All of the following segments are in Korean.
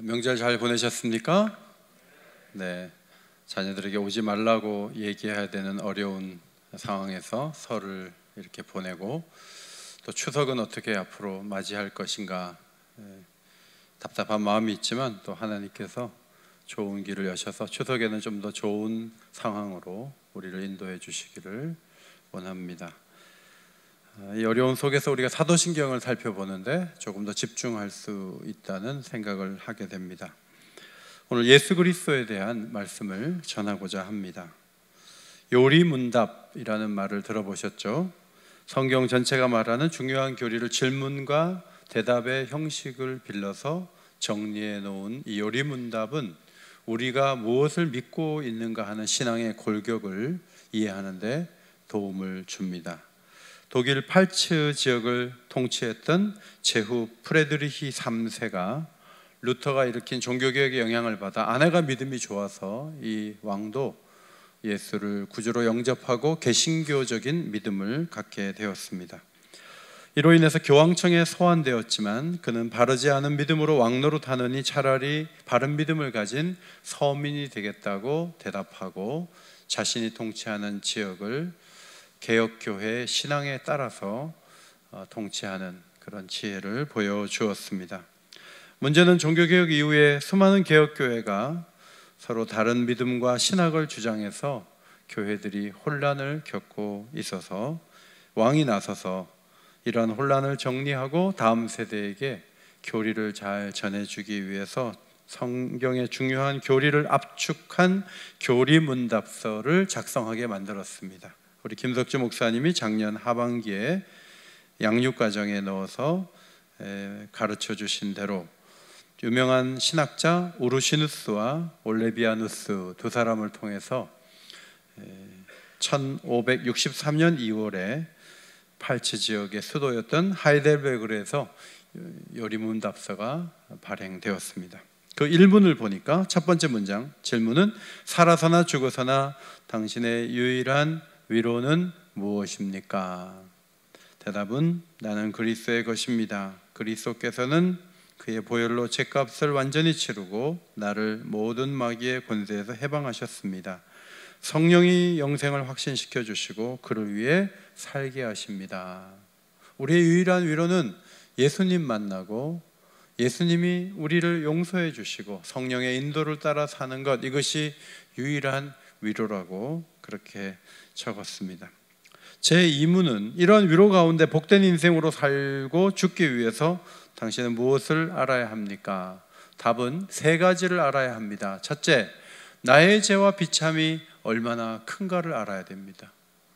명절 잘 보내셨습니까? 네, 자녀들에게 오지 말라고 얘기해야 되는 어려운 상황에서 설을 이렇게 보내고 또 추석은 어떻게 앞으로 맞이할 것인가 답답한 마음이 있지만 또 하나님께서 좋은 길을 여셔서 추석에는 좀 더 좋은 상황으로 우리를 인도해 주시기를 원합니다. 이 어려운 속에서 우리가 사도신경을 살펴보는데 조금 더 집중할 수 있다는 생각을 하게 됩니다. 오늘 예수 그리스도에 대한 말씀을 전하고자 합니다. 요리문답이라는 말을 들어보셨죠? 성경 전체가 말하는 중요한 교리를 질문과 대답의 형식을 빌려서 정리해 놓은 이 요리문답은 우리가 무엇을 믿고 있는가 하는 신앙의 골격을 이해하는 데 도움을 줍니다. 독일 팔츠 지역을 통치했던 제후 프레드리히 3세가 루터가 일으킨 종교개혁의 영향을 받아 아내가 믿음이 좋아서 이 왕도 예수를 구주로 영접하고 개신교적인 믿음을 갖게 되었습니다. 이로 인해서 교황청에 소환되었지만 그는 바르지 않은 믿음으로 왕노릇하느니 차라리 바른 믿음을 가진 서민이 되겠다고 대답하고 자신이 통치하는 지역을 개혁교회의 신앙에 따라서 통치하는 그런 지혜를 보여주었습니다. 문제는 종교개혁 이후에 수많은 개혁교회가 서로 다른 믿음과 신학을 주장해서 교회들이 혼란을 겪고 있어서 왕이 나서서 이러한 혼란을 정리하고 다음 세대에게 교리를 잘 전해주기 위해서 성경의 중요한 교리를 압축한 교리문답서를 작성하게 만들었습니다. 우리 김석주 목사님이 작년 하반기에 양육과정에 넣어서 가르쳐 주신 대로 유명한 신학자 우르시누스와 올레비아누스 두 사람을 통해서 1563년 2월에 팔츠 지역의 수도였던 하이델베르크에서 요리문답서가 발행되었습니다. 그 1문을 보니까 첫 번째 문장 질문은 살아서나 죽어서나 당신의 유일한 위로는 무엇입니까? 대답은 나는 그리스도의 것입니다. 그리스도께서는 그의 보혈로 죄값을 완전히 치르고 나를 모든 마귀의 권세에서 해방하셨습니다. 성령이 영생을 확신시켜 주시고 그를 위해 살게 하십니다. 우리의 유일한 위로는 예수님 만나고 예수님이 우리를 용서해 주시고 성령의 인도를 따라 사는 것, 이것이 유일한 위로라고 그렇게 적었습니다. 제2문은 이러한 위로 가운데 복된 인생으로 살고 죽기 위해서 당신은 무엇을 알아야 합니까? 답은 세 가지를 알아야 합니다. 첫째, 나의 죄와 비참이 얼마나 큰가를 알아야 됩니다.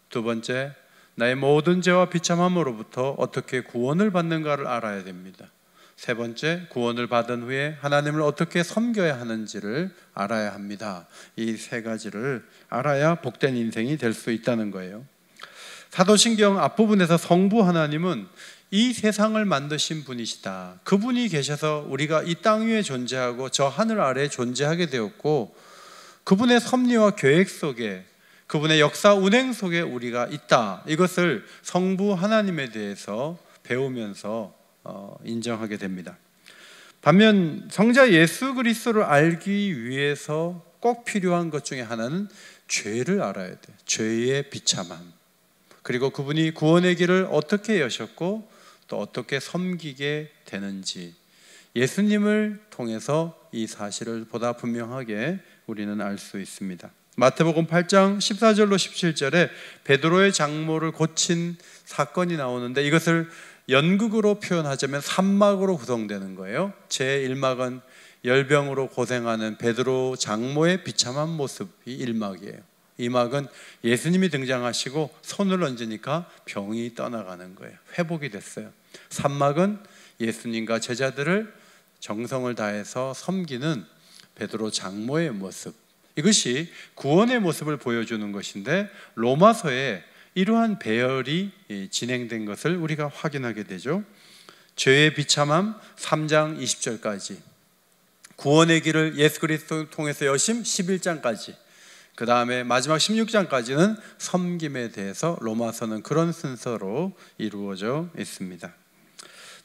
두 번째, 나의 모든 죄와 비참함으로부터 어떻게 구원을 받는가를 알아야 됩니다. 세 번째, 구원을 받은 후에 하나님을 어떻게 섬겨야 하는지를 알아야 합니다. 이 세 가지를 알아야 복된 인생이 될 수 있다는 거예요. 사도신경 앞부분에서 성부 하나님은 이 세상을 만드신 분이시다. 그분이 계셔서 우리가 이 땅 위에 존재하고 저 하늘 아래에 존재하게 되었고 그분의 섭리와 계획 속에 그분의 역사 운행 속에 우리가 있다. 이것을 성부 하나님에 대해서 배우면서 인정하게 됩니다. 반면 성자 예수 그리스도를 알기 위해서 꼭 필요한 것 중에 하나는 죄를 알아야 돼요. 죄의 비참함, 그리고 그분이 구원의 길을 어떻게 여셨고 또 어떻게 섬기게 되는지 예수님을 통해서 이 사실을 보다 분명하게 우리는 알 수 있습니다. 마태복음 8장 14절로 17절에 베드로의 장모를 고친 사건이 나오는데 이것을 연극으로 표현하자면 3막으로 구성되는 거예요. 제1막은 열병으로 고생하는 베드로 장모의 비참한 모습이 1막이에요. 2막은 예수님이 등장하시고 손을 얹으니까 병이 떠나가는 거예요. 회복이 됐어요. 3막은 예수님과 제자들을 정성을 다해서 섬기는 베드로 장모의 모습, 이것이 구원의 모습을 보여주는 것인데 로마서에 이러한 배열이 진행된 것을 우리가 확인하게 되죠. 죄의 비참함 3장 20절까지, 구원의 길을 예수 그리스도를 통해서 여심 11장까지, 그 다음에 마지막 16장까지는 섬김에 대해서 로마서는 그런 순서로 이루어져 있습니다.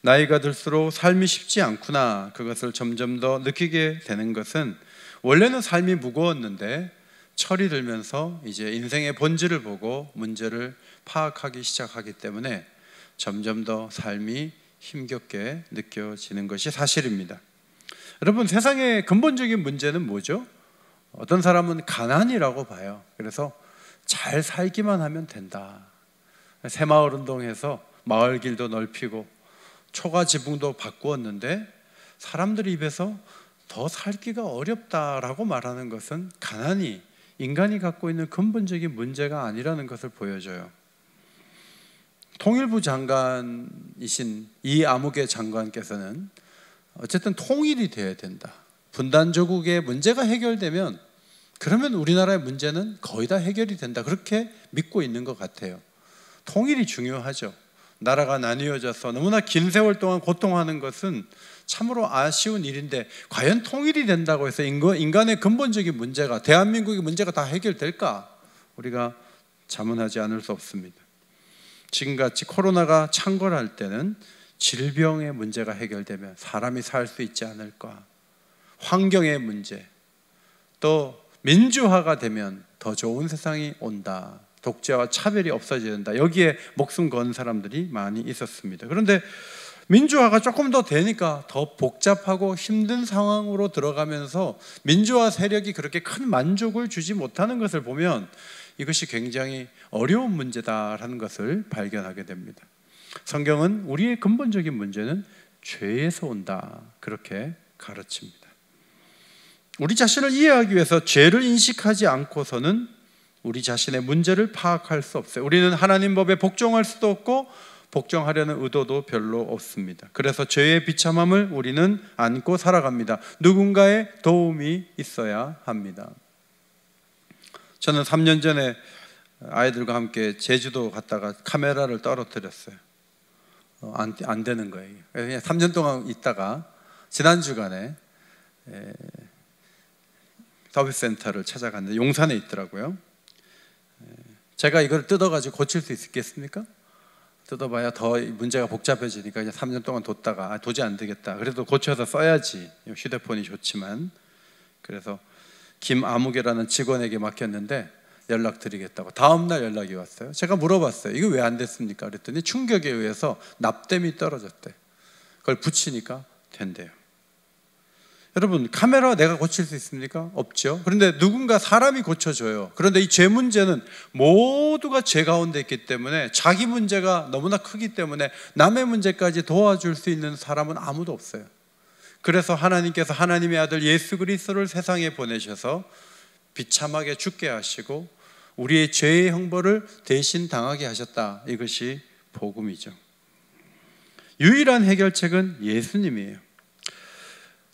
나이가 들수록 삶이 쉽지 않구나, 그것을 점점 더 느끼게 되는 것은, 원래는 삶이 무거웠는데 철이 들면서 이제 인생의 본질을 보고 문제를 파악하기 시작하기 때문에 점점 더 삶이 힘겹게 느껴지는 것이 사실입니다. 여러분, 세상의 근본적인 문제는 뭐죠? 어떤 사람은 가난이라고 봐요. 그래서 잘 살기만 하면 된다. 새마을운동해서 마을길도 넓히고 초가 지붕도 바꾸었는데 사람들 입에서 더 살기가 어렵다라고 말하는 것은 가난이 인간이 갖고 있는 근본적인 문제가 아니라는 것을 보여줘요. 통일부 장관이신 이아무개 장관께서는 어쨌든 통일이 되어야 된다. 분단조국의 문제가 해결되면 그러면 우리나라의 문제는 거의 다 해결이 된다. 그렇게 믿고 있는 것 같아요. 통일이 중요하죠. 나라가 나뉘어져서 너무나 긴 세월 동안 고통하는 것은 참으로 아쉬운 일인데, 과연 통일이 된다고 해서 인간의 근본적인 문제가, 대한민국의 문제가 다 해결될까? 우리가 자문하지 않을 수 없습니다. 지금같이 코로나가 창궐할 때는 질병의 문제가 해결되면 사람이 살 수 있지 않을까? 환경의 문제, 또 민주화가 되면 더 좋은 세상이 온다. 독재와 차별이 없어진다. 여기에 목숨 건 사람들이 많이 있었습니다. 그런데 민주화가 조금 더 되니까 더 복잡하고 힘든 상황으로 들어가면서 민주화 세력이 그렇게 큰 만족을 주지 못하는 것을 보면 이것이 굉장히 어려운 문제다라는 것을 발견하게 됩니다. 성경은 우리의 근본적인 문제는 죄에서 온다, 그렇게 가르칩니다. 우리 자신을 이해하기 위해서 죄를 인식하지 않고서는 우리 자신의 문제를 파악할 수 없어요. 우리는 하나님 법에 복종할 수도 없고 복종하려는 의도도 별로 없습니다. 그래서 죄의 비참함을 우리는 안고 살아갑니다. 누군가의 도움이 있어야 합니다. 저는 3년 전에 아이들과 함께 제주도 갔다가 카메라를 떨어뜨렸어요. 안 되는 거예요. 그냥 3년 동안 있다가 지난 주간에 서비스 센터를 찾아갔는데 용산에 있더라고요. 제가 이걸 뜯어가지고 고칠 수 있겠습니까? 뜯어봐야 더 문제가 복잡해지니까 그냥 3년 동안 뒀다가 도저히 안 되겠다. 그래도 고쳐서 써야지. 휴대폰이 좋지만. 그래서 김아무개라는 직원에게 맡겼는데 연락드리겠다고. 다음날 연락이 왔어요. 제가 물어봤어요. 이거 왜 안 됐습니까? 그랬더니 충격에 의해서 납땜이 떨어졌대. 그걸 붙이니까 된대요. 여러분, 카메라 내가 고칠 수 있습니까? 없죠. 그런데 누군가 사람이 고쳐줘요. 그런데 이 죄 문제는 모두가 죄 가운데 있기 때문에, 자기 문제가 너무나 크기 때문에 남의 문제까지 도와줄 수 있는 사람은 아무도 없어요. 그래서 하나님께서 하나님의 아들 예수 그리스도를 세상에 보내셔서 비참하게 죽게 하시고 우리의 죄의 형벌을 대신 당하게 하셨다. 이것이 복음이죠. 유일한 해결책은 예수님이에요.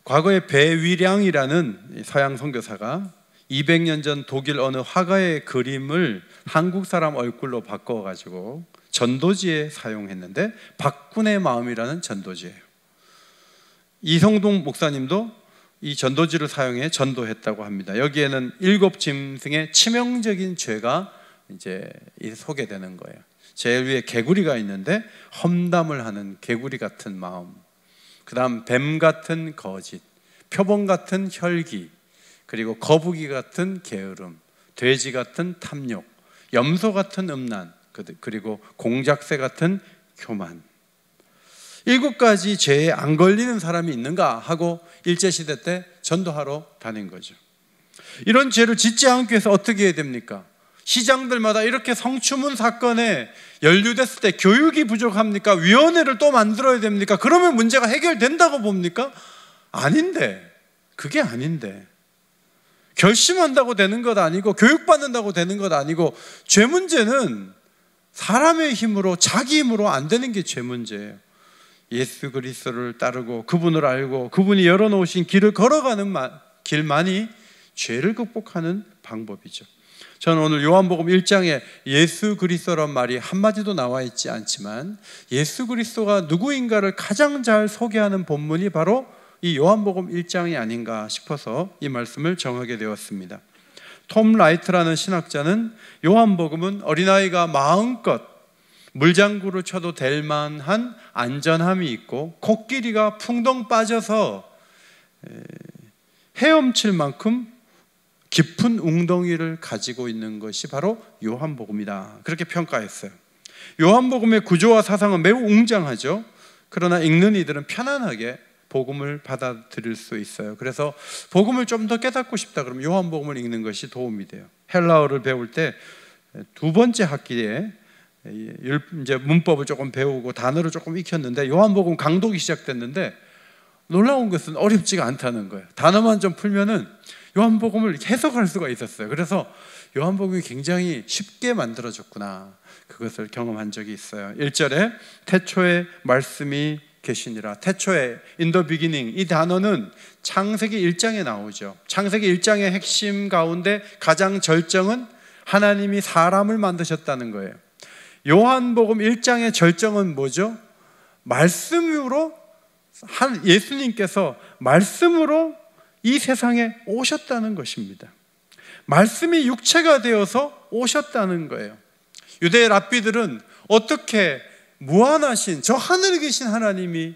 과거에 배위량이라는 서양 선교사가 200년 전 독일 어느 화가의 그림을 한국 사람 얼굴로 바꿔가지고 전도지에 사용했는데, 박군의 마음이라는 전도지예요. 이성동 목사님도 이 전도지를 사용해 전도했다고 합니다. 여기에는 7짐승의 치명적인 죄가 이제 소개되는 거예요. 제일 위에 개구리가 있는데 험담을 하는 개구리 같은 마음, 그 다음 뱀 같은 거짓, 표범 같은 혈기, 그리고 거북이 같은 게으름, 돼지 같은 탐욕, 염소 같은 음란, 그리고 공작새 같은 교만. 7가지 죄에 안 걸리는 사람이 있는가 하고 일제시대 때 전도하러 다닌 거죠. 이런 죄를 짓지 않기 위해서 어떻게 해야 됩니까? 시장들마다 이렇게 성추문 사건에 연루됐을 때 교육이 부족합니까? 위원회를 또 만들어야 됩니까? 그러면 문제가 해결된다고 봅니까? 아닌데, 그게 아닌데, 결심한다고 되는 것 아니고 교육받는다고 되는 것 아니고, 죄 문제는 사람의 힘으로, 자기 힘으로 안 되는 게 죄 문제예요. 예수 그리스도를 따르고 그분을 알고 그분이 열어놓으신 길을 걸어가는 길만이 죄를 극복하는 방법이죠. 저는 오늘 요한복음 1장에 예수 그리스도란 말이 한마디도 나와 있지 않지만 예수 그리스도가 누구인가를 가장 잘 소개하는 본문이 바로 이 요한복음 1장이 아닌가 싶어서 이 말씀을 정하게 되었습니다. 톰 라이트라는 신학자는 요한복음은 어린아이가 마음껏 물장구를 쳐도 될 만한 안전함이 있고 코끼리가 풍덩 빠져서 헤엄칠 만큼 깊은 웅덩이를 가지고 있는 것이 바로 요한복음이다, 그렇게 평가했어요. 요한복음의 구조와 사상은 매우 웅장하죠. 그러나 읽는 이들은 편안하게 복음을 받아들일 수 있어요. 그래서 복음을 좀 더 깨닫고 싶다 그러면 요한복음을 읽는 것이 도움이 돼요. 헬라어를 배울 때 두 번째 학기에 이제 문법을 조금 배우고 단어를 조금 익혔는데 요한복음 강독이 시작됐는데 놀라운 것은 어렵지가 않다는 거예요. 단어만 좀 풀면은 요한복음을 해석할 수가 있었어요. 그래서 요한복음이 굉장히 쉽게 만들어졌구나, 그것을 경험한 적이 있어요. 1절에 태초에 말씀이 계시니라. 태초에 in the beginning, 이 단어는 창세기 1장에 나오죠. 창세기 1장의 핵심 가운데 가장 절정은 하나님이 사람을 만드셨다는 거예요. 요한복음 1장의 절정은 뭐죠? 말씀으로, 예수님께서 말씀으로 이 세상에 오셨다는 것입니다. 말씀이 육체가 되어서 오셨다는 거예요. 유대 랍비들은 어떻게 무한하신 저 하늘에 계신 하나님이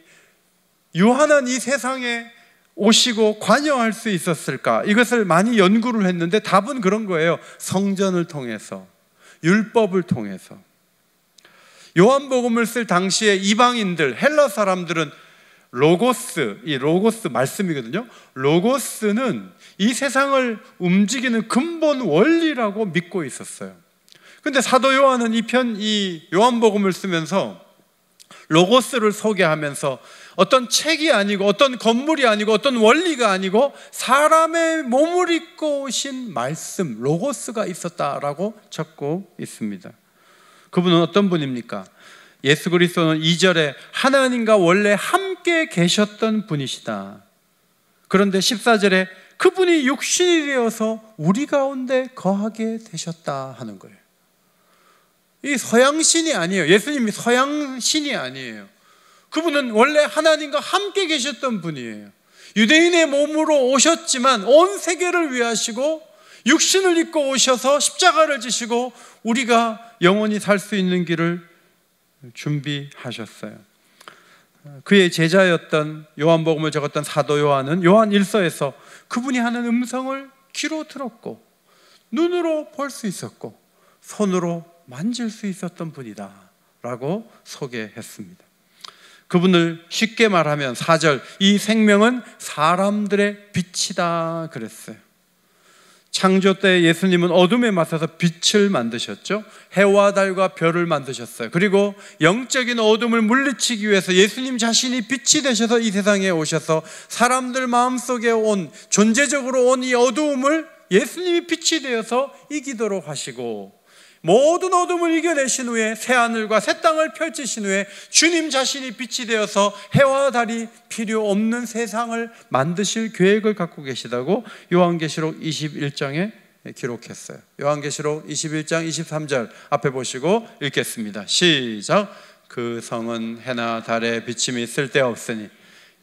유한한 이 세상에 오시고 관여할 수 있었을까? 이것을 많이 연구를 했는데 답은 그런 거예요. 성전을 통해서, 율법을 통해서. 요한복음을 쓸 당시에 이방인들, 헬라 사람들은 로고스, 이 로고스 말씀이거든요. 로고스는 이 세상을 움직이는 근본 원리라고 믿고 있었어요. 근데 사도 요한은 이 요한복음을 쓰면서 로고스를 소개하면서 어떤 책이 아니고 어떤 건물이 아니고 어떤 원리가 아니고 사람의 몸을 입고 오신 말씀, 로고스가 있었다라고 적고 있습니다. 그분은 어떤 분입니까? 예수 그리스도는 2절에 하나님과 원래 함께 계셨던 분이시다. 그런데 14절에 그분이 육신이 되어서 우리 가운데 거하게 되셨다 하는 거예요. 이 서양신이 아니에요. 예수님이 서양신이 아니에요. 그분은 원래 하나님과 함께 계셨던 분이에요. 유대인의 몸으로 오셨지만 온 세계를 위하시고 육신을 입고 오셔서 십자가를 지시고 우리가 영원히 살 수 있는 길을 준비하셨어요. 그의 제자였던 요한복음을 적었던 사도 요한은 요한 1서에서 그분이 하는 음성을 귀로 들었고 눈으로 볼 수 있었고 손으로 만질 수 있었던 분이다 라고 소개했습니다. 그분을 쉽게 말하면 4절, 이 생명은 사람들의 빛이다 그랬어요. 창조 때 예수님은 어둠에 맞서서 빛을 만드셨죠. 해와 달과 별을 만드셨어요. 그리고 영적인 어둠을 물리치기 위해서 예수님 자신이 빛이 되셔서 이 세상에 오셔서 사람들 마음속에 온, 존재적으로 온 이 어두움을 예수님이 빛이 되어서 이기도록 하시고 모든 어둠을 이겨내신 후에 새하늘과 새 땅을 펼치신 후에 주님 자신이 빛이 되어서 해와 달이 필요 없는 세상을 만드실 계획을 갖고 계시다고 요한계시록 21장에 기록했어요. 요한계시록 21장 23절 앞에 보시고 읽겠습니다. 시작. 그 성은 해나 달의 비침이 쓸데없으니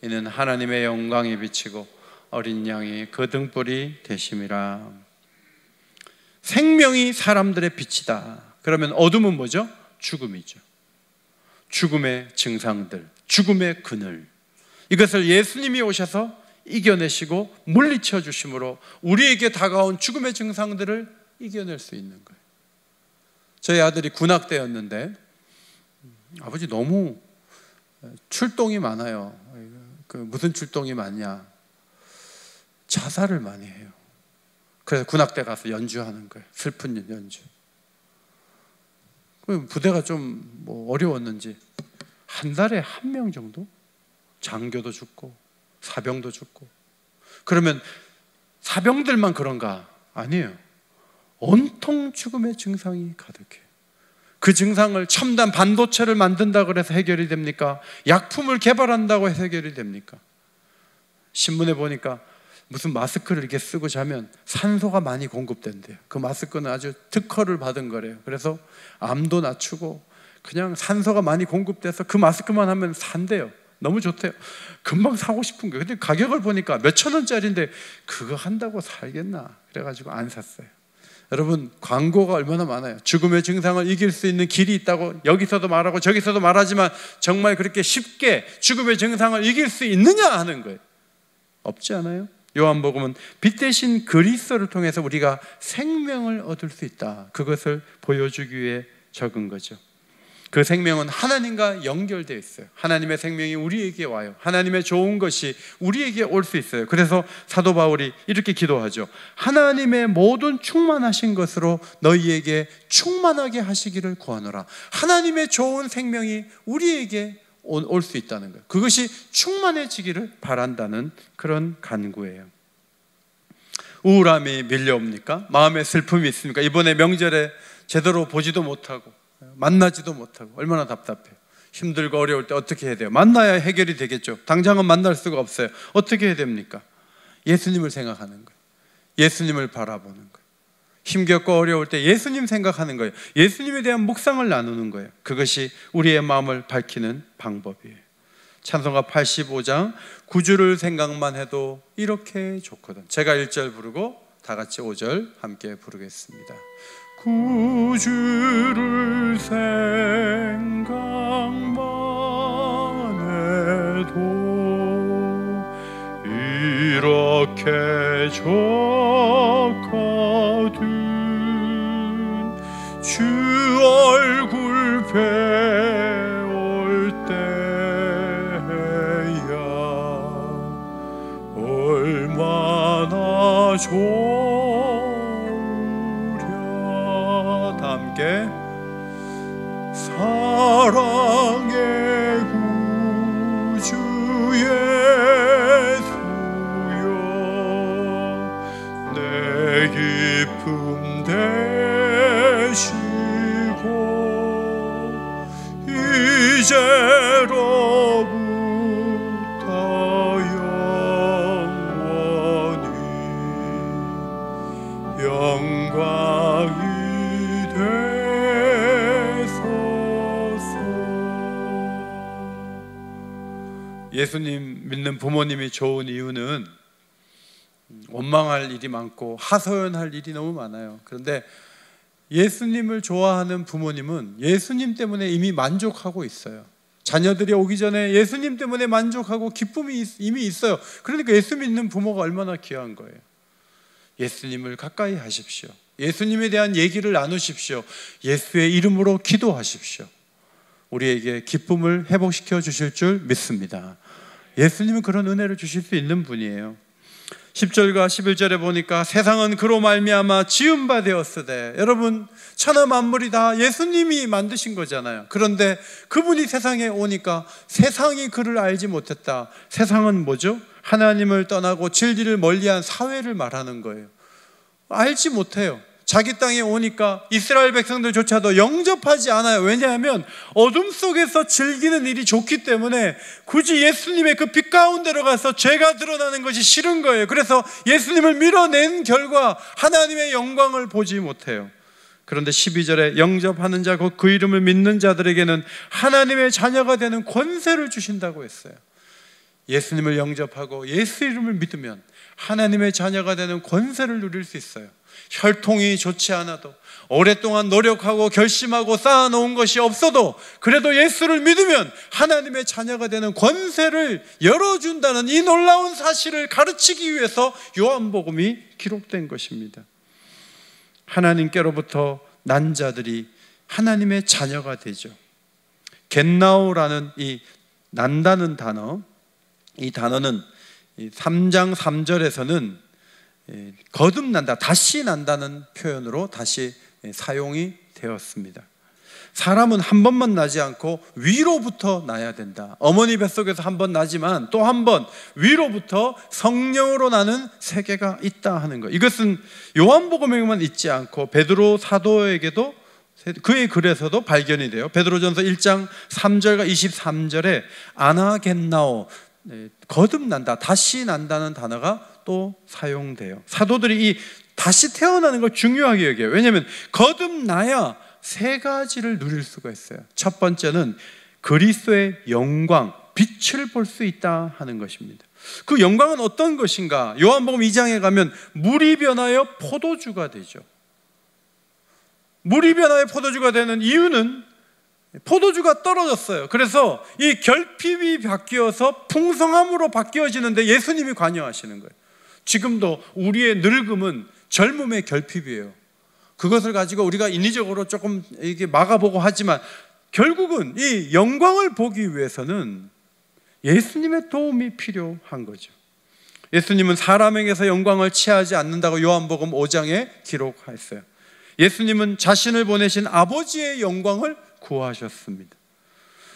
이는 하나님의 영광이 비치고 어린 양이 그 등불이 되심이라. 생명이 사람들의 빛이다. 그러면 어둠은 뭐죠? 죽음이죠. 죽음의 증상들, 죽음의 그늘, 이것을 예수님이 오셔서 이겨내시고 물리쳐 주심으로 우리에게 다가온 죽음의 증상들을 이겨낼 수 있는 거예요. 저희 아들이 군악대였는데 아버지 너무 출동이 많아요. 무슨 출동이 많냐? 자살을 많이 해요. 그래서 군악대 가서 연주하는 거예요. 슬픈 연주. 부대가 좀 어려웠는지 한 달에 1명 정도? 장교도 죽고 사병도 죽고. 그러면 사병들만 그런가? 아니에요. 온통 죽음의 증상이 가득해요. 그 증상을 첨단 반도체를 만든다고 해서 해결이 됩니까? 약품을 개발한다고 해서 해결이 됩니까? 신문에 보니까 무슨 마스크를 이렇게 쓰고 자면 산소가 많이 공급된대요. 그 마스크는 아주 특허를 받은 거래요. 그래서 암도 낮추고 그냥 산소가 많이 공급돼서 그 마스크만 하면 산대요. 너무 좋대요. 금방 사고 싶은 거예요. 근데 가격을 보니까 몇천 원짜리인데 그거 한다고 살겠나? 그래가지고 안 샀어요. 여러분, 광고가 얼마나 많아요. 죽음의 증상을 이길 수 있는 길이 있다고 여기서도 말하고 저기서도 말하지만 정말 그렇게 쉽게 죽음의 증상을 이길 수 있느냐 하는 거예요. 없지 않아요? 요한복음은 빛 대신 그리스도를 통해서 우리가 생명을 얻을 수 있다, 그것을 보여주기 위해 적은 거죠. 그 생명은 하나님과 연결되어 있어요. 하나님의 생명이 우리에게 와요. 하나님의 좋은 것이 우리에게 올 수 있어요. 그래서 사도 바울이 이렇게 기도하죠. 하나님의 모든 충만하신 것으로 너희에게 충만하게 하시기를 구하노라. 하나님의 좋은 생명이 우리에게 올 수 있다는 거예요. 그것이 충만해지기를 바란다는 그런 간구예요. 우울함이 밀려옵니까? 마음에 슬픔이 있습니까? 이번에 명절에 제대로 보지도 못하고 만나지도 못하고 얼마나 답답해요. 힘들고 어려울 때 어떻게 해야 돼요? 만나야 해결이 되겠죠. 당장은 만날 수가 없어요. 어떻게 해야 됩니까? 예수님을 생각하는 거예요. 예수님을 바라보는 거예요. 힘겹고 어려울 때 예수님 생각하는 거예요. 예수님에 대한 묵상을 나누는 거예요. 그것이 우리의 마음을 밝히는 방법이에요. 찬송가 85장 구주를 생각만 해도 이렇게 좋거든. 제가 1절 부르고 다 같이 5절 함께 부르겠습니다. 구주를 생각만 해도 이렇게 좋거든. 주 얼굴 배울 때야 얼마나 좋으랴. 다 함께 사랑의 구주 예수여 내 기쁨 되시고 이제로부터 영원히 영광이 되소서. 예수님 믿는 부모님이 좋은 이유는 원망할 일이 많고 하소연할 일이 너무 많아요. 그런데 예수님을 좋아하는 부모님은 예수님 때문에 이미 만족하고 있어요. 자녀들이 오기 전에 예수님 때문에 만족하고 기쁨이 이미 있어요. 그러니까 예수 믿는 부모가 얼마나 귀한 거예요. 예수님을 가까이 하십시오. 예수님에 대한 얘기를 나누십시오. 예수의 이름으로 기도하십시오. 우리에게 기쁨을 회복시켜 주실 줄 믿습니다. 예수님은 그런 은혜를 주실 수 있는 분이에요. 10절과 11절에 보니까 세상은 그로 말미암아 지은 바 되었으되, 여러분 천하 만물이 다 예수님이 만드신 거잖아요. 그런데 그분이 세상에 오니까 세상이 그를 알지 못했다. 세상은 뭐죠? 하나님을 떠나고 진리를 멀리한 사회를 말하는 거예요. 알지 못해요. 자기 땅에 오니까 이스라엘 백성들조차도 영접하지 않아요. 왜냐하면 어둠 속에서 즐기는 일이 좋기 때문에 굳이 예수님의 그 빛 가운데로 가서 죄가 드러나는 것이 싫은 거예요. 그래서 예수님을 밀어낸 결과 하나님의 영광을 보지 못해요. 그런데 12절에 영접하는 자, 곧 그 이름을 믿는 자들에게는 하나님의 자녀가 되는 권세를 주신다고 했어요. 예수님을 영접하고 예수 이름을 믿으면 하나님의 자녀가 되는 권세를 누릴 수 있어요. 혈통이 좋지 않아도, 오랫동안 노력하고 결심하고 쌓아놓은 것이 없어도 그래도 예수를 믿으면 하나님의 자녀가 되는 권세를 열어준다는 이 놀라운 사실을 가르치기 위해서 요한복음이 기록된 것입니다. 하나님께로부터 난 자들이 하나님의 자녀가 되죠. 겟나오라는 이 난다는 단어, 이 단어는 3장 3절에서는 거듭난다, 다시 난다는 표현으로 다시 사용이 되었습니다. 사람은 한 번만 나지 않고 위로부터 나야 된다. 어머니 뱃속에서 한 번 나지만 또 한 번 위로부터 성령으로 나는 세계가 있다 하는 것. 이것은 요한복음에만 있지 않고 베드로 사도에게도 그의 글에서도 발견이 돼요. 베드로전서 1장 3절과 23절에 아나겟나오, 거듭난다, 다시 난다는 단어가 또 사용돼요. 사도들이 이 다시 태어나는 걸 중요하게 여겨요. 왜냐하면 거듭나야 세 가지를 누릴 수가 있어요. 첫 번째는 그리스도의 영광, 빛을 볼 수 있다 하는 것입니다. 그 영광은 어떤 것인가? 요한복음 2장에 가면 물이 변하여 포도주가 되죠. 물이 변화의 포도주가 되는 이유는 포도주가 떨어졌어요. 그래서 이 결핍이 바뀌어서 풍성함으로 바뀌어지는데 예수님이 관여하시는 거예요. 지금도 우리의 늙음은 젊음의 결핍이에요. 그것을 가지고 우리가 인위적으로 조금 이게 막아보고 하지만 결국은 이 영광을 보기 위해서는 예수님의 도움이 필요한 거죠. 예수님은 사람에게서 영광을 취하지 않는다고 요한복음 5장에 기록했어요. 예수님은 자신을 보내신 아버지의 영광을 구하셨습니다.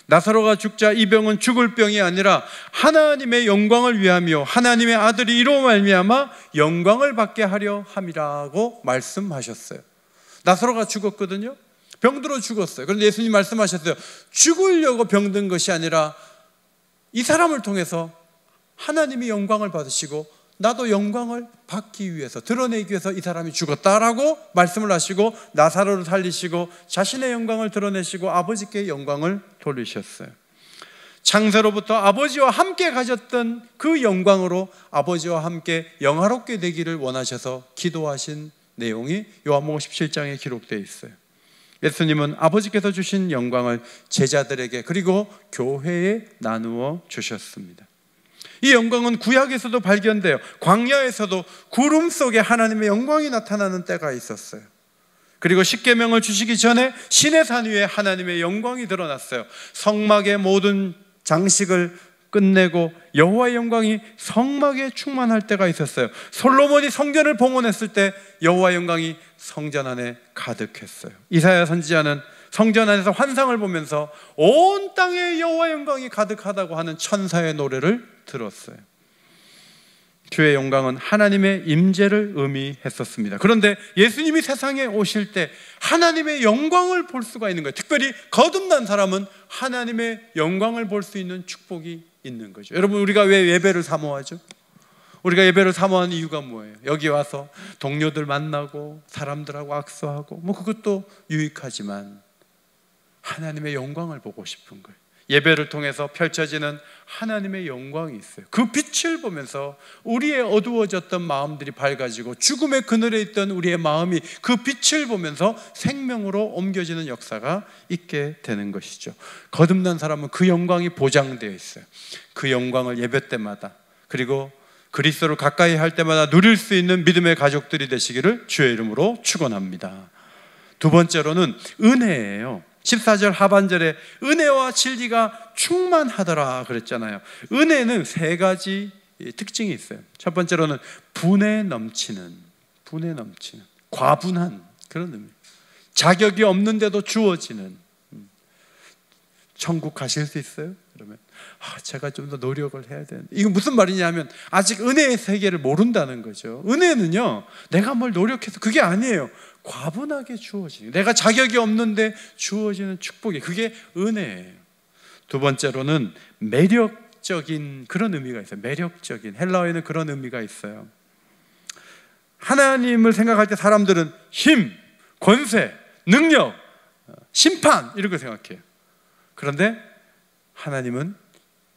나사로가 죽자 이 병은 죽을 병이 아니라 하나님의 영광을 위하며 하나님의 아들이 이로 말미암아 영광을 받게 하려 함이라고 말씀하셨어요. 나사로가 죽었거든요. 병들어 죽었어요. 그런데 예수님 말씀하셨어요. 죽으려고 병든 것이 아니라 이 사람을 통해서 하나님이 영광을 받으시고 나도 영광을 받기 위해서, 드러내기 위해서 이 사람이 죽었다라고 말씀을 하시고 나사로를 살리시고 자신의 영광을 드러내시고 아버지께 영광을 돌리셨어요. 창세로부터 아버지와 함께 가졌던 그 영광으로 아버지와 함께 영화롭게 되기를 원하셔서 기도하신 내용이 요한복음 17장에 기록되어 있어요. 예수님은 아버지께서 주신 영광을 제자들에게 그리고 교회에 나누어 주셨습니다. 이 영광은 구약에서도 발견돼요. 광야에서도 구름 속에 하나님의 영광이 나타나는 때가 있었어요. 그리고 십계명을 주시기 전에 시내산 위에 하나님의 영광이 드러났어요. 성막의 모든 장식을 끝내고 여호와의 영광이 성막에 충만할 때가 있었어요. 솔로몬이 성전을 봉헌했을 때 여호와의 영광이 성전 안에 가득했어요. 이사야 선지자는 성전 안에서 환상을 보면서 온 땅에 여호와의 영광이 가득하다고 하는 천사의 노래를 들었어요. 주의 영광은 하나님의 임재를 의미했었습니다. 그런데 예수님이 세상에 오실 때 하나님의 영광을 볼 수가 있는 거예요. 특별히 거듭난 사람은 하나님의 영광을 볼 수 있는 축복이 있는 거죠. 여러분, 우리가 왜 예배를 사모하죠? 우리가 예배를 사모하는 이유가 뭐예요? 여기 와서 동료들 만나고 사람들하고 악수하고 그것도 유익하지만 하나님의 영광을 보고 싶은 거예요. 예배를 통해서 펼쳐지는 하나님의 영광이 있어요. 그 빛을 보면서 우리의 어두워졌던 마음들이 밝아지고 죽음의 그늘에 있던 우리의 마음이 그 빛을 보면서 생명으로 옮겨지는 역사가 있게 되는 것이죠. 거듭난 사람은 그 영광이 보장되어 있어요. 그 영광을 예배 때마다 그리고 그리스도를 가까이 할 때마다 누릴 수 있는 믿음의 가족들이 되시기를 주의 이름으로 축원합니다. 두 번째로는 은혜예요. 14절 하반절에 은혜와 진리가 충만하더라 그랬잖아요. 은혜는 세 가지 특징이 있어요. 첫 번째로는 분에 넘치는, 과분한 그런 의미. 자격이 없는데도 주어지는. 천국 가실 수 있어요? 그러면 제가 좀 더 노력을 해야 되는데, 이거 무슨 말이냐면 아직 은혜의 세계를 모른다는 거죠. 은혜는요, 내가 뭘 노력해서 그게 아니에요. 과분하게 주어지는, 내가 자격이 없는데 주어지는 축복이, 그게 은혜예요. 두 번째로는 매력적인 그런 의미가 있어요. 매력적인, 헬라어에는 그런 의미가 있어요. 하나님을 생각할 때 사람들은 힘, 권세, 능력, 심판 이런 거 생각해요. 그런데 하나님은,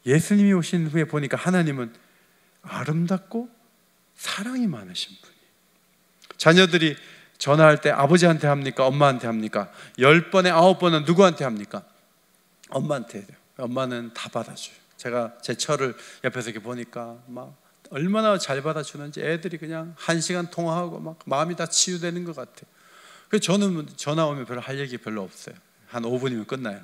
예수님이 오신 후에 보니까 하나님은 아름답고 사랑이 많으신 분이에요. 자녀들이 전화할 때 아버지한테 합니까? 엄마한테 합니까? 10번에 9번은 누구한테 합니까? 엄마한테 해요. 엄마는 다 받아줘요. 제가 제 철을 옆에서 이렇게 보니까 막 얼마나 잘 받아주는지 애들이 그냥 1시간 통화하고 막 마음이 다 치유되는 것 같아요. 그래서 저는 전화 오면 별로 할 얘기 별로 없어요. 한 5분이면 끝나요.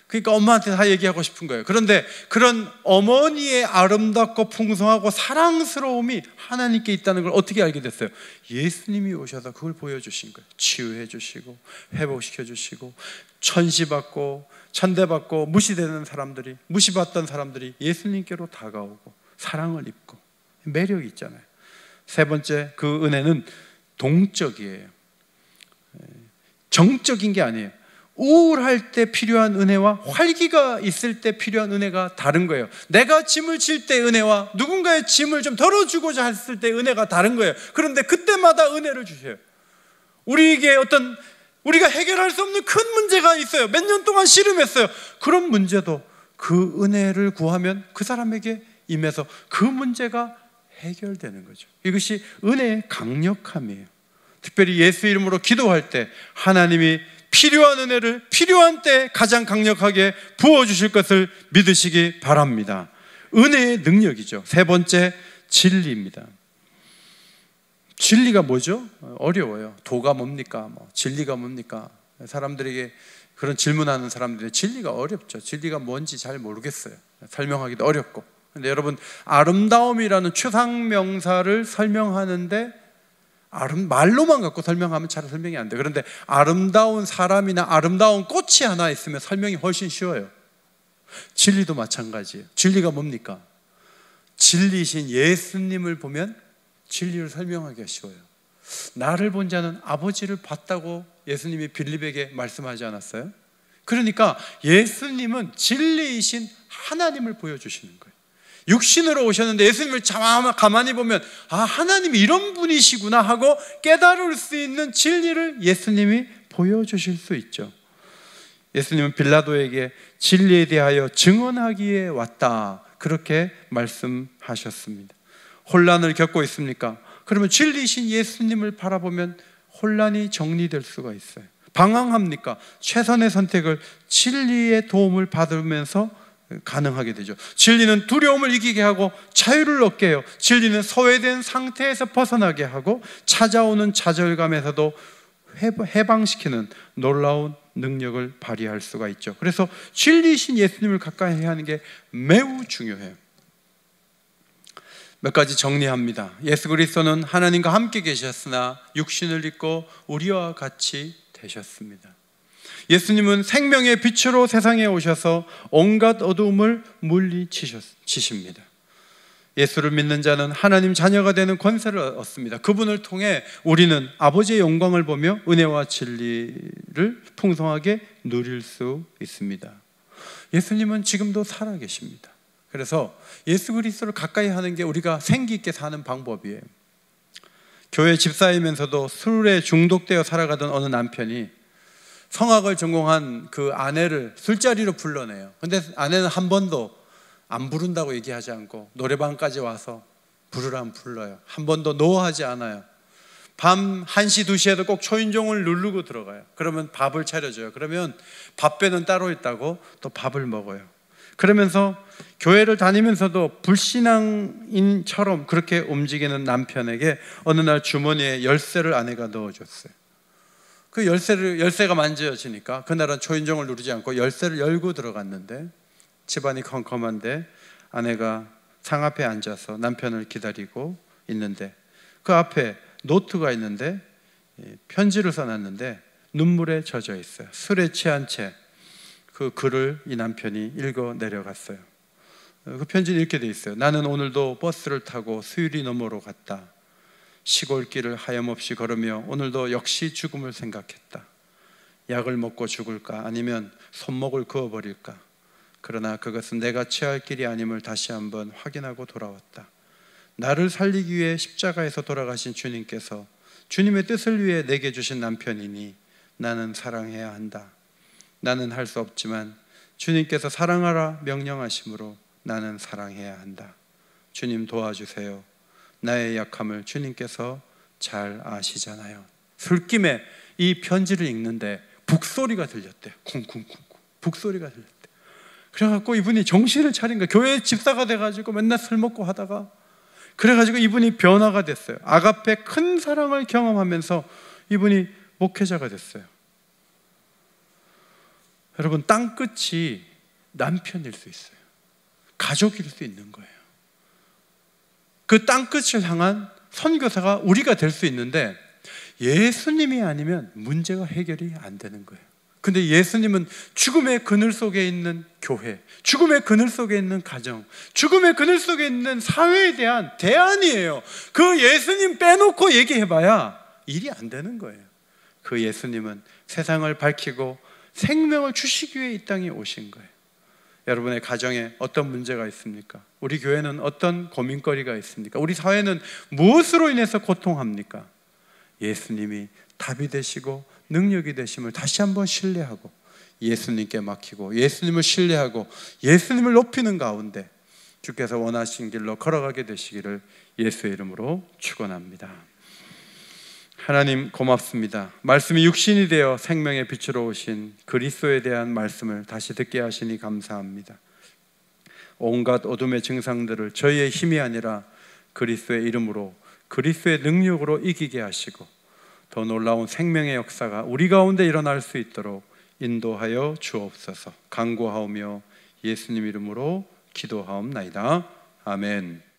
그러니까 엄마한테 다 얘기하고 싶은 거예요. 그런데 그런 어머니의 아름답고 풍성하고 사랑스러움이 하나님께 있다는 걸 어떻게 알게 됐어요? 예수님이 오셔서 그걸 보여주신 거예요. 치유해 주시고 회복시켜 주시고, 천시받고 천대받고 무시되는 사람들이, 무시받던 사람들이 예수님께로 다가오고 사랑을 입고, 매력이 있잖아요. 세 번째, 그 은혜는 동적이에요. 정적인 게 아니에요. 우울할 때 필요한 은혜와 활기가 있을 때 필요한 은혜가 다른 거예요. 내가 짐을 질 때 은혜와 누군가의 짐을 좀 덜어주고자 했을 때 은혜가 다른 거예요. 그런데 그때마다 은혜를 주셔요. 우리에게 어떤, 우리가 해결할 수 없는 큰 문제가 있어요. 몇 년 동안 씨름했어요. 그런 문제도 그 은혜를 구하면 그 사람에게 임해서 그 문제가 해결되는 거죠. 이것이 은혜의 강력함이에요. 특별히 예수 이름으로 기도할 때 하나님이 필요한 은혜를 필요한 때 가장 강력하게 부어주실 것을 믿으시기 바랍니다. 은혜의 능력이죠. 세 번째, 진리입니다. 진리가 뭐죠? 어려워요. 도가 뭡니까? 진리가 뭡니까? 사람들에게 그런 질문하는 사람들이 진리가 어렵죠. 진리가 뭔지 잘 모르겠어요. 설명하기도 어렵고. 근데 여러분, 아름다움이라는 추상명사를 설명하는데 말로만 갖고 설명하면 잘 설명이 안 돼요. 그런데 아름다운 사람이나 아름다운 꽃이 하나 있으면 설명이 훨씬 쉬워요. 진리도 마찬가지예요. 진리가 뭡니까? 진리신 예수님을 보면 진리를 설명하기가 쉬워요. 나를 본 자는 아버지를 봤다고 예수님이 빌립에게 말씀하지 않았어요? 그러니까 예수님은 진리이신 하나님을 보여주시는 거예요. 육신으로 오셨는데 예수님을 가만히 보면 하나님이 이런 분이시구나 하고 깨달을 수 있는 진리를 예수님이 보여주실 수 있죠. 예수님은 빌라도에게 진리에 대하여 증언하기에 왔다, 그렇게 말씀하셨습니다. 혼란을 겪고 있습니까? 그러면 진리이신 예수님을 바라보면 혼란이 정리될 수가 있어요. 방황합니까? 최선의 선택을 진리의 도움을 받으면서 가능하게 되죠. 진리는 두려움을 이기게 하고 자유를 얻게 해요. 진리는 소외된 상태에서 벗어나게 하고 찾아오는 좌절감에서도 해방시키는 놀라운 능력을 발휘할 수가 있죠. 그래서 진리이신 예수님을 가까이 해야 하는 게 매우 중요해요. 몇 가지 정리합니다. 예수 그리스도는 하나님과 함께 계셨으나 육신을 입고 우리와 같이 되셨습니다. 예수님은 생명의 빛으로 세상에 오셔서 온갖 어두움을 물리치십니다. 예수를 믿는 자는 하나님 자녀가 되는 권세를 얻습니다. 그분을 통해 우리는 아버지의 영광을 보며 은혜와 진리를 풍성하게 누릴 수 있습니다. 예수님은 지금도 살아계십니다. 그래서 예수 그리스도를 가까이 하는 게 우리가 생기 있게 사는 방법이에요. 교회 집사이면서도 술에 중독되어 살아가던 어느 남편이 성악을 전공한 그 아내를 술자리로 불러내요. 근데 아내는 한 번도 안 부른다고 얘기하지 않고 노래방까지 와서 부르라면 불러요. 한 번도 노하지 않아요. 밤 1시, 2시에도 꼭 초인종을 누르고 들어가요. 그러면 밥을 차려줘요. 그러면 밥배는 따로 있다고 또 밥을 먹어요. 그러면서 교회를 다니면서도 불신앙인처럼 그렇게 움직이는 남편에게 어느 날 주머니에 열쇠를 아내가 넣어줬어요. 그 열쇠가 만져지니까 그날은 초인종을 누르지 않고 열쇠를 열고 들어갔는데 집안이 컴컴한데 아내가 상 앞에 앉아서 남편을 기다리고 있는데 그 앞에 노트가 있는데 편지를 써놨는데 눈물에 젖어 있어요. 술에 취한 채 그 글을 이 남편이 읽어 내려갔어요. 그 편지는 이렇게 돼 있어요. 나는 오늘도 버스를 타고 수유리 너머로 갔다. 시골길을 하염없이 걸으며 오늘도 역시 죽음을 생각했다. 약을 먹고 죽을까 아니면 손목을 그어버릴까. 그러나 그것은 내가 취할 길이 아님을 다시 한번 확인하고 돌아왔다. 나를 살리기 위해 십자가에서 돌아가신 주님께서 주님의 뜻을 위해 내게 주신 남편이니 나는 사랑해야 한다. 나는 할 수 없지만 주님께서 사랑하라 명령하심으로 나는 사랑해야 한다. 주님 도와주세요. 나의 약함을 주님께서 잘 아시잖아요. 술김에 이 편지를 읽는데 북소리가 들렸대요. 쿵쿵쿵쿵 북소리가 들렸대요. 그래갖고 이분이 정신을 차린 거예요. 교회 집사가 돼가지고 맨날 술 먹고 하다가 그래가지고 이분이 변화가 됐어요. 아가페 큰 사랑을 경험하면서 이분이 목회자가 됐어요. 여러분, 땅끝이 남편일 수 있어요. 가족일 수 있는 거예요. 그 땅끝을 향한 선교사가 우리가 될 수 있는데 예수님이 아니면 문제가 해결이 안 되는 거예요. 근데 예수님은 죽음의 그늘 속에 있는 교회, 죽음의 그늘 속에 있는 가정, 죽음의 그늘 속에 있는 사회에 대한 대안이에요. 그 예수님 빼놓고 얘기해봐야 일이 안 되는 거예요. 그 예수님은 세상을 밝히고 생명을 주시기 위해 이 땅에 오신 거예요. 여러분의 가정에 어떤 문제가 있습니까? 우리 교회는 어떤 고민거리가 있습니까? 우리 사회는 무엇으로 인해서 고통합니까? 예수님이 답이 되시고 능력이 되심을 다시 한번 신뢰하고 예수님께 맡기고 예수님을 신뢰하고 예수님을 높이는 가운데 주께서 원하신 길로 걸어가게 되시기를 예수의 이름으로 축원합니다. 하나님 고맙습니다. 말씀이 육신이 되어 생명의 빛으로 오신 그리스도에 대한 말씀을 다시 듣게 하시니 감사합니다. 온갖 어둠의 증상들을 저희의 힘이 아니라 그리스도의 이름으로, 그리스도의 능력으로 이기게 하시고 더 놀라운 생명의 역사가 우리 가운데 일어날 수 있도록 인도하여 주옵소서. 간구하오며 예수님 이름으로 기도하옵나이다. 아멘.